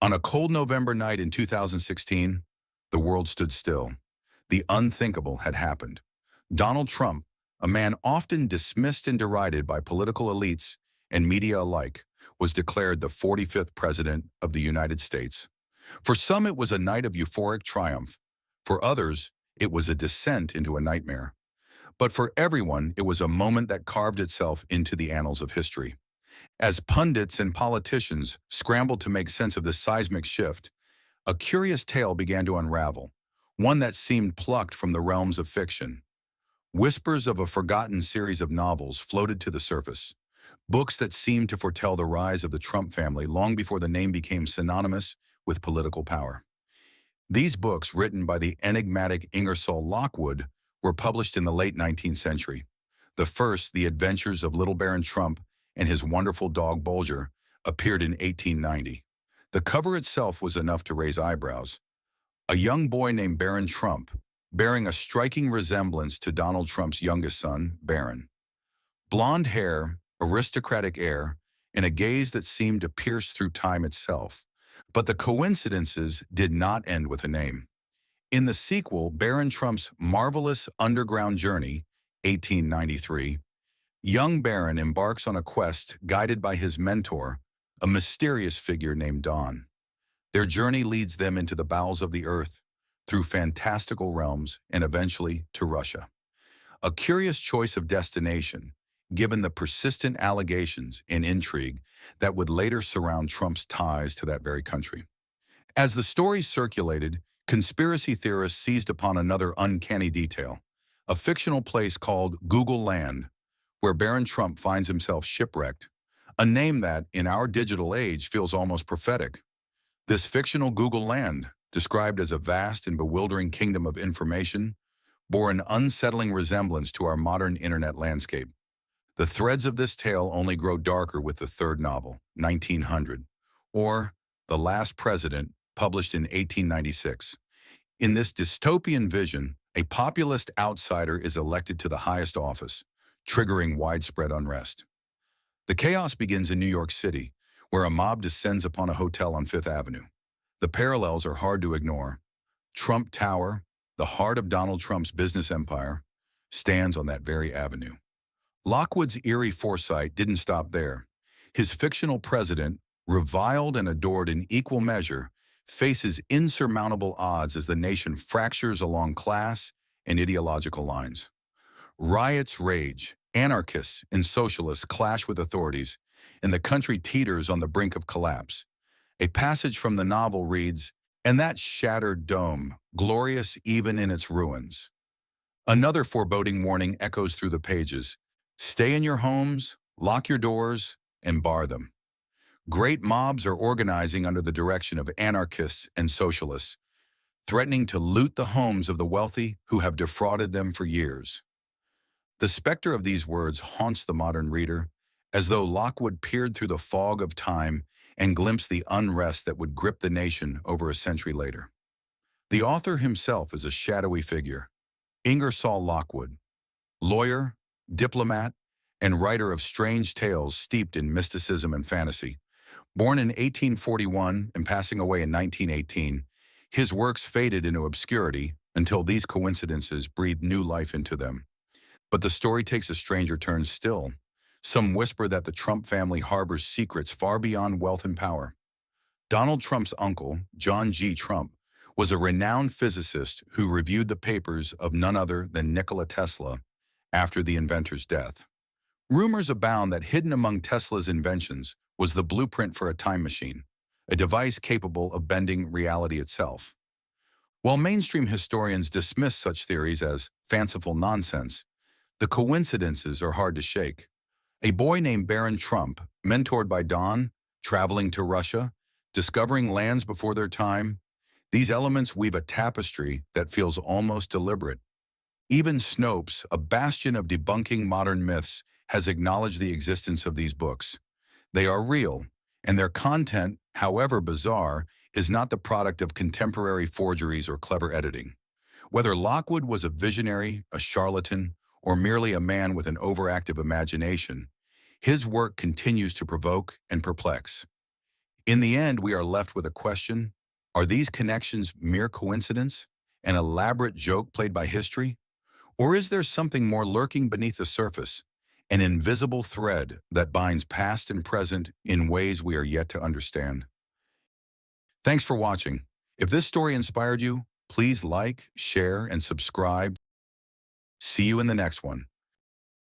On a cold November night in 2016, the world stood still. The unthinkable had happened. Donald Trump, a man often dismissed and derided by political elites and media alike, was declared the 45th President of the United States. For some, it was a night of euphoric triumph. For others, it was a descent into a nightmare. But for everyone, it was a moment that carved itself into the annals of history. As pundits and politicians scrambled to make sense of this seismic shift, a curious tale began to unravel, one that seemed plucked from the realms of fiction. Whispers of a forgotten series of novels floated to the surface, books that seemed to foretell the rise of the Trump family long before the name became synonymous with political power. These books, written by the enigmatic Ingersoll Lockwood, were published in the late 19th century. The first, The Adventures of Little Baron Trump and His Wonderful Dog Bulger, appeared in 1890. The cover itself was enough to raise eyebrows. A young boy named Baron Trump, bearing a striking resemblance to Donald Trump's youngest son, Barron. Blonde hair, aristocratic air, and a gaze that seemed to pierce through time itself. But the coincidences did not end with a name. In the sequel, Baron Trump's Marvelous Underground Journey, 1893, young Baron embarks on a quest guided by his mentor, a mysterious figure named Don. Their journey leads them into the bowels of the earth, through fantastical realms, and eventually to Russia. A curious choice of destination, given the persistent allegations and intrigue that would later surround Trump's ties to that very country. As the story circulated, conspiracy theorists seized upon another uncanny detail, a fictional place called Google Land, where Baron Trump finds himself shipwrecked, a name that, in our digital age, feels almost prophetic. This fictional Google Land, described as a vast and bewildering kingdom of information, bore an unsettling resemblance to our modern internet landscape. The threads of this tale only grow darker with the third novel, 1900, or The Last President, published in 1896. In this dystopian vision, a populist outsider is elected to the highest office, triggering widespread unrest. The chaos begins in New York City, where a mob descends upon a hotel on Fifth Avenue. The parallels are hard to ignore. Trump Tower, the heart of Donald Trump's business empire, stands on that very avenue. Lockwood's eerie foresight didn't stop there. His fictional president, reviled and adored in equal measure, faces insurmountable odds as the nation fractures along class and ideological lines. Riots rage, anarchists and socialists clash with authorities, and the country teeters on the brink of collapse. A passage from the novel reads, "And that shattered dome, glorious even in its ruins." Another foreboding warning echoes through the pages. Stay in your homes, lock your doors, and bar them. Great mobs are organizing under the direction of anarchists and socialists, threatening to loot the homes of the wealthy who have defrauded them for years. The specter of these words haunts the modern reader, as though Lockwood peered through the fog of time and glimpsed the unrest that would grip the nation over a century later. The author himself is a shadowy figure, Ingersoll Lockwood, lawyer, diplomat, and writer of strange tales steeped in mysticism and fantasy. Born in 1841 and passing away in 1918, his works faded into obscurity until these coincidences breathed new life into them. But the story takes a stranger turn still. Some whisper that the Trump family harbors secrets far beyond wealth and power. Donald Trump's uncle, John G. Trump, was a renowned physicist who reviewed the papers of none other than Nikola Tesla after the inventor's death. Rumors abound that hidden among Tesla's inventions was the blueprint for a time machine, a device capable of bending reality itself. While mainstream historians dismiss such theories as fanciful nonsense, the coincidences are hard to shake. A boy named Baron Trump, mentored by Don, traveling to Russia, discovering lands before their time, these elements weave a tapestry that feels almost deliberate. Even Snopes, a bastion of debunking modern myths, has acknowledged the existence of these books. They are real, and their content, however bizarre, is not the product of contemporary forgeries or clever editing. Whether Lockwood was a visionary, a charlatan, or merely a man with an overactive imagination, his work continues to provoke and perplex. In the end, we are left with a question: are these connections mere coincidence, an elaborate joke played by history? Or is there something more lurking beneath the surface, an invisible thread that binds past and present in ways we are yet to understand? Thanks for watching. If this story inspired you, please like, share, and subscribe. See you in the next one.